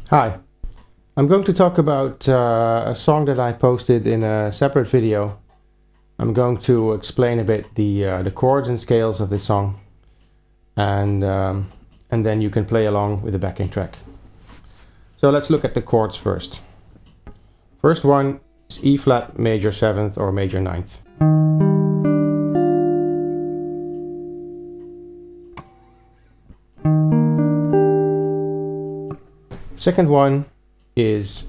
Hi, I'm going to talk about a song that I posted in a separate video. I'm going to explain a bit the chords and scales of this song, and then you can play along with the backing track. So let's look at the chords first. First one is E flat major 7th or major 9th. Second one is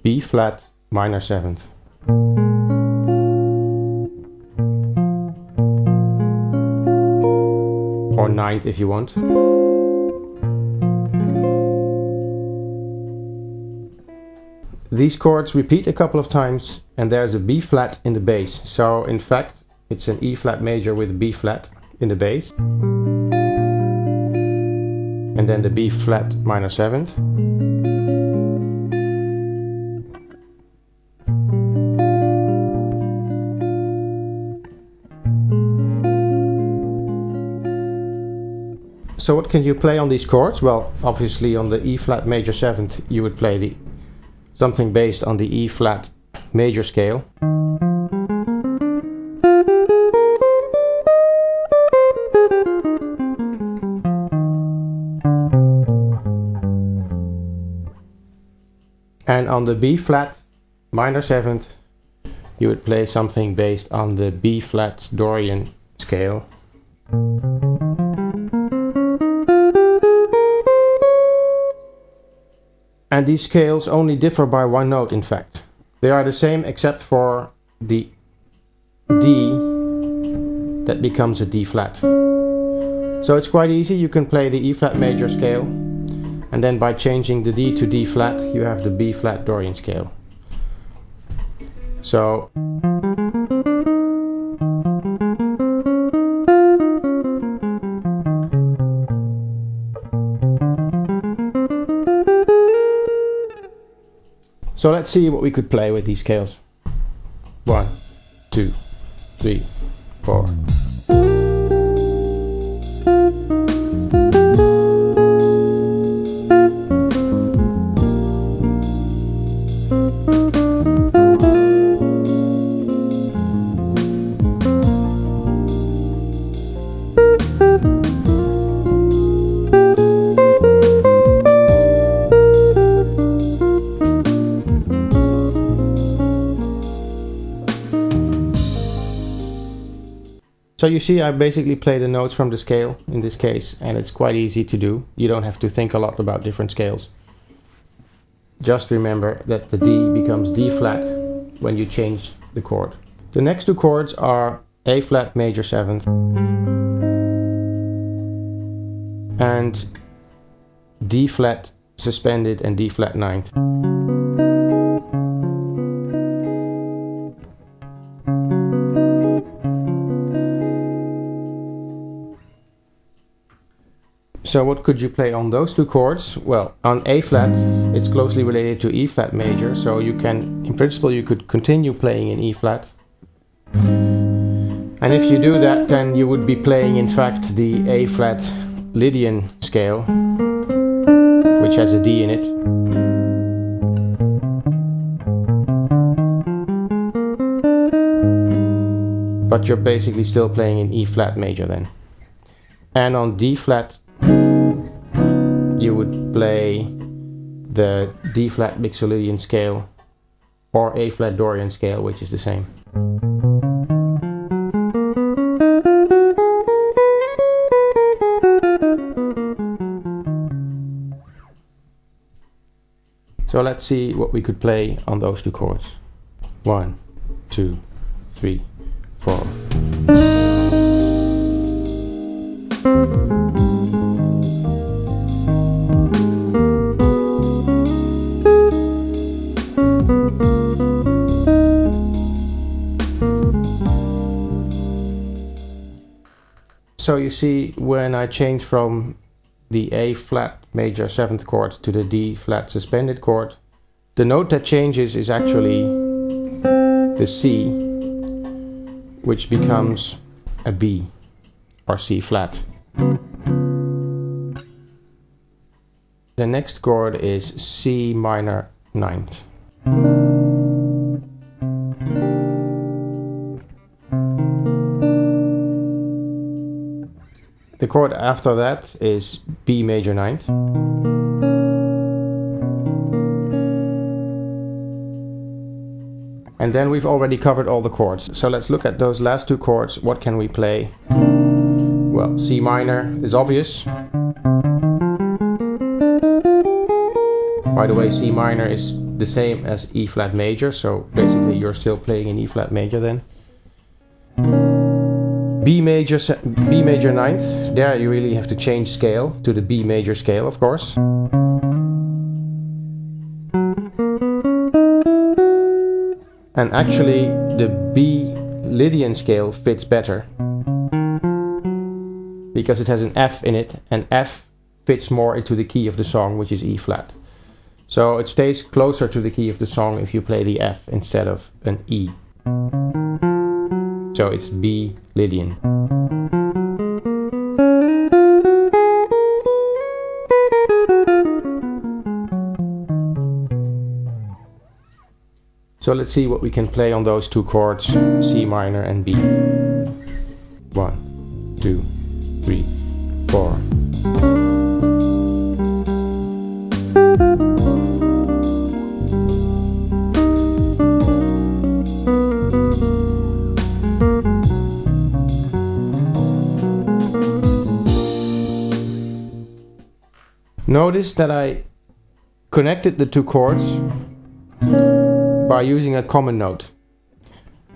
B flat minor 7th. Or 9th if you want. These chords repeat a couple of times and there's a B flat in the bass. So in fact it's an E flat major with a B flat in the bass. And then the B flat minor 7th. So what can you play on these chords? Well, obviously on the E flat major 7th you would play something based on the E flat major scale. And on the B flat minor 7th you would play something based on the B flat Dorian scale. And these scales only differ by one note, in fact. They are the same except for the D that becomes a D flat. So it's quite easy. You can play the E flat major scale, and then by changing the D to D flat you have the B flat Dorian scale. So let's see what we could play with these scales. 1, 2, 3, 4. So you see, I basically play the notes from the scale in this case, and it's quite easy to do. You don't have to think a lot about different scales. Just remember that the D becomes D flat when you change the chord. The next two chords are A flat major 7th and D flat suspended and D flat 9th. So what could you play on those two chords? Well, on A flat, it's closely related to E flat major, so you can, in principle, you could continue playing in E flat. And if you do that, then you would be playing, in fact, the A flat Lydian scale, which has a D in it. But you're basically still playing in E flat major then. And on D flat, you would play the D flat Mixolydian scale or A flat Dorian scale, which is the same. So let's see what we could play on those two chords. 1, 2, 3, 4. So you see, when I change from the A flat major 7th chord to the D flat suspended chord, the note that changes is actually the C, which becomes a B or C flat. The next chord is C minor ninth. The chord after that is B major ninth. And then we've already covered all the chords. So let's look at those last two chords. What can we play? Well, C minor is obvious. By the way, C minor is the same as E flat major, so basically you're still playing in E flat major then. B major ninth, there you really have to change scale to the B major scale, of course. And actually the B Lydian scale fits better because it has an F in it, and F fits more into the key of the song, which is E flat. So it stays closer to the key of the song if you play the F instead of an E. So it's B Lydian. So let's see what we can play on those two chords, C minor and B. 1, 2, 3, 4. Notice that I connected the two chords by using a common note.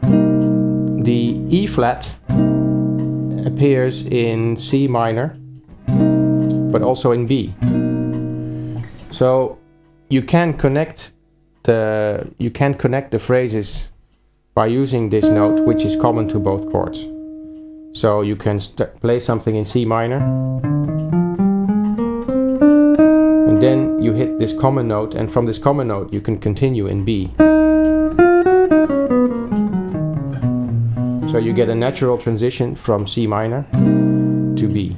The E flat appears in C minor, but also in B. So you can connect the phrases by using this note, which is common to both chords. So you can play something in C minor, and then you hit this common note, and from this common note you can continue in B. So you get a natural transition from C minor to B.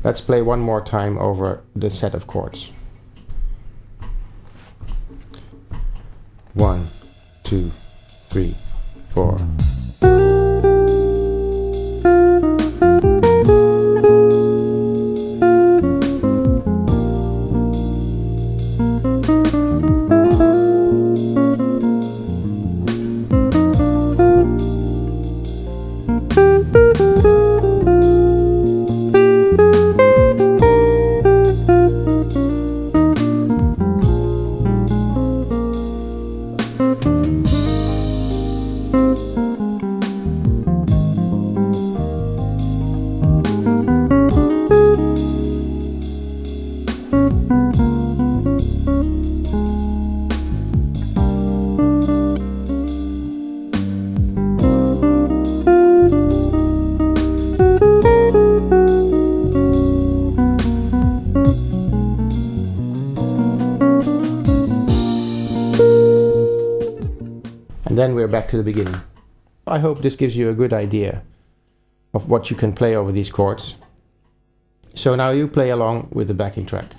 Let's play one more time over the set of chords. 1, 2, 3, 4. And then we're back to the beginning. I hope this gives you a good idea of what you can play over these chords. So now you play along with the backing track.